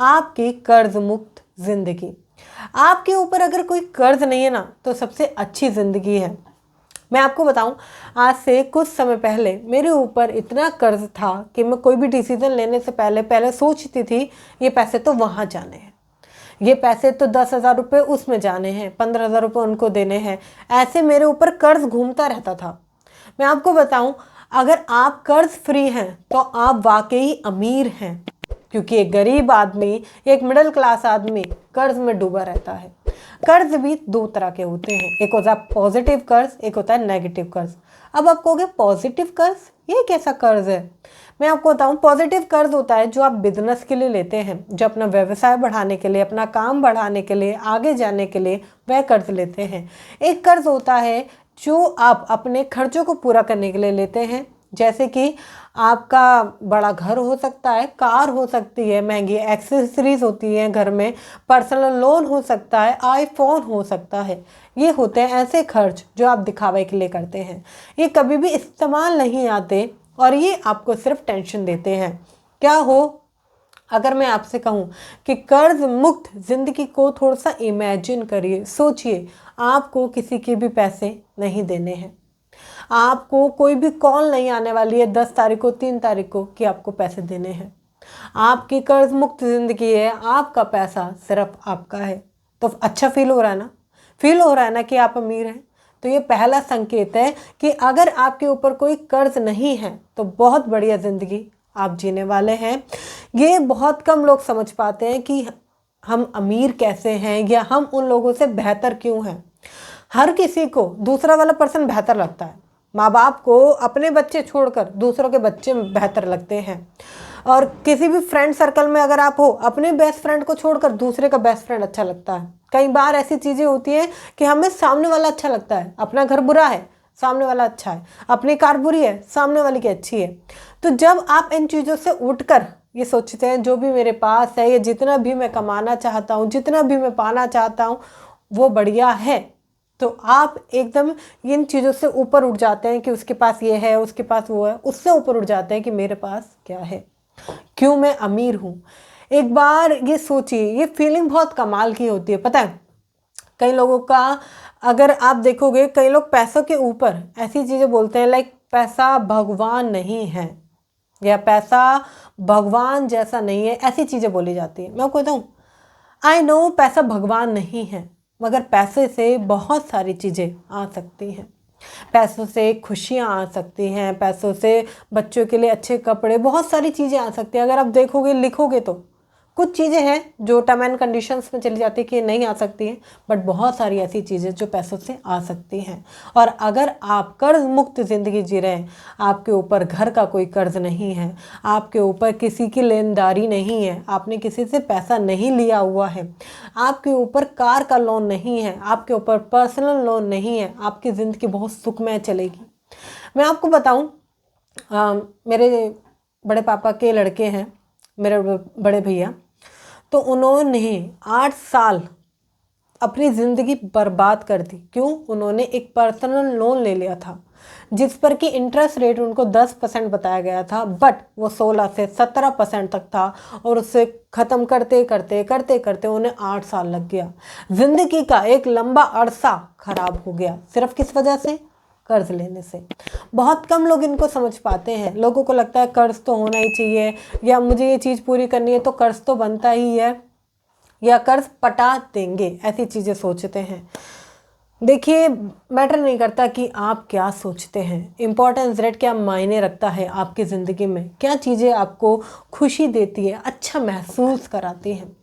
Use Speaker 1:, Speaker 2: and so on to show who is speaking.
Speaker 1: आपकी कर्ज मुक्त जिंदगी। आपके ऊपर अगर कोई कर्ज नहीं है ना तो सबसे अच्छी ज़िंदगी है। मैं आपको बताऊं, आज से कुछ समय पहले मेरे ऊपर इतना कर्ज था कि मैं कोई भी डिसीजन लेने से पहले सोचती थी ये पैसे तो वहाँ जाने हैं, ये पैसे तो 10,000 रुपये उसमें जाने हैं, 15,000 रुपये उनको देने हैं। ऐसे मेरे ऊपर कर्ज घूमता रहता था। मैं आपको बताऊं, अगर आप कर्ज फ्री हैं तो आप वाकई अमीर हैं, क्योंकि एक गरीब आदमी, एक मिडिल क्लास आदमी कर्ज में डूबा रहता है। कर्ज भी दो तरह के होते हैं, एक होता है पॉजिटिव कर्ज, एक होता है नेगेटिव कर्ज। अब आप कहोगे पॉजिटिव कर्ज ये कैसा कर्ज है? मैं आपको बताऊं, पॉजिटिव कर्ज होता है जो आप बिजनेस के लिए लेते हैं, जो अपना व्यवसाय बढ़ाने के लिए, अपना काम बढ़ाने के लिए, आगे जाने के लिए वह कर्ज लेते हैं। एक कर्ज होता है जो आप अपने खर्चों को पूरा करने के लिए लेते हैं, जैसे कि आपका बड़ा घर हो सकता है, कार हो सकती है, महंगी एक्सेसरीज होती हैं घर में, पर्सनल लोन हो सकता है, आईफोन हो सकता है। ये होते हैं ऐसे खर्च जो आप दिखावे के लिए करते हैं। ये कभी भी इस्तेमाल नहीं आते और ये आपको सिर्फ टेंशन देते हैं। क्या हो अगर मैं आपसे कहूँ कि कर्ज मुक्त ज़िंदगी को थोड़ा सा इमेजिन करिए, सोचिए, आपको किसी के भी पैसे नहीं देने हैं, आपको कोई भी कॉल नहीं आने वाली है 10 तारीख को, 3 तारीख को कि आपको पैसे देने हैं। आपकी कर्ज मुक्त ज़िंदगी है, आपका पैसा सिर्फ आपका है। तो अच्छा फील हो रहा है ना? फील हो रहा है ना कि आप अमीर हैं? तो ये पहला संकेत है कि अगर आपके ऊपर कोई कर्ज नहीं है तो बहुत बढ़िया ज़िंदगी आप जीने वाले हैं। ये बहुत कम लोग समझ पाते हैं कि हम अमीर कैसे हैं या हम उन लोगों से बेहतर क्यों हैं। हर किसी को दूसरा वाला पर्सन बेहतर लगता है। माँ बाप को अपने बच्चे छोड़कर दूसरों के बच्चे बेहतर लगते हैं, और किसी भी फ्रेंड सर्कल में अगर आप हो, अपने बेस्ट फ्रेंड को छोड़कर दूसरे का बेस्ट फ्रेंड अच्छा लगता है। कई बार ऐसी चीज़ें होती हैं कि हमें सामने वाला अच्छा लगता है, अपना घर बुरा है, सामने वाला अच्छा है, अपनी कार बुरी है, सामने वाली की अच्छी है। तो जब आप इन चीज़ों से उठकर ये सोचते हैं जो भी मेरे पास है, ये जितना भी मैं कमाना चाहता हूँ, जितना भी मैं पाना चाहता हूँ वो बढ़िया है, तो आप एकदम इन चीज़ों से ऊपर उठ जाते हैं कि उसके पास ये है, उसके पास वो है, उससे ऊपर उठ जाते हैं कि मेरे पास क्या है, क्यों मैं अमीर हूँ। एक बार ये सोचिए, ये फीलिंग बहुत कमाल की होती है। पता है, कई लोगों का अगर आप देखोगे, कई लोग पैसों के ऊपर ऐसी चीज़ें बोलते हैं लाइक पैसा भगवान नहीं है या पैसा भगवान जैसा नहीं है, ऐसी चीज़ें बोली जाती है। मैं आपको बताऊँ, आई नो पैसा भगवान नहीं है, मगर पैसे से बहुत सारी चीज़ें आ सकती हैं। पैसों से खुशियाँ आ सकती हैं, पैसों से बच्चों के लिए अच्छे कपड़े, बहुत सारी चीज़ें आ सकती हैं। अगर आप देखोगे, लिखोगे तो कुछ चीज़ें हैं जो टर्म एंड कंडीशंस में चली जाती है कि नहीं आ सकती हैं, बट बहुत सारी ऐसी चीज़ें जो पैसों से आ सकती हैं। और अगर आप कर्ज मुक्त ज़िंदगी जी रहे हैं, आपके ऊपर घर का कोई कर्ज नहीं है, आपके ऊपर किसी की लेनदारी नहीं है, आपने किसी से पैसा नहीं लिया हुआ है, आपके ऊपर कार का लोन नहीं है, आपके ऊपर पर्सनल लोन नहीं है, आपकी ज़िंदगी बहुत सुखमय चलेगी। मैं आपको बताऊँ, मेरे बड़े पापा के लड़के हैं, मेरे बड़े भैया, तो उन्होंने 8 साल अपनी ज़िंदगी बर्बाद कर दी। क्यों? उन्होंने एक पर्सनल लोन ले लिया था जिस पर कि इंटरेस्ट रेट उनको 10% बताया गया था, बट वो 16 से 17% तक था, और उससे ख़त्म करते करते करते करते उन्हें 8 साल लग गया। ज़िंदगी का एक लंबा अरसा खराब हो गया, सिर्फ किस वजह से? कर्ज लेने से। बहुत कम लोग इनको समझ पाते हैं। लोगों को लगता है कर्ज तो होना ही चाहिए, या मुझे ये चीज़ पूरी करनी है तो कर्ज तो बनता ही है, या कर्ज पटा देंगे, ऐसी चीज़ें सोचते हैं। देखिए, मैटर नहीं करता कि आप क्या सोचते हैं, इम्पोर्टेंस रेट क्या मायने रखता है आपकी ज़िंदगी में, क्या चीज़ें आपको खुशी देती है, अच्छा महसूस कराती हैं।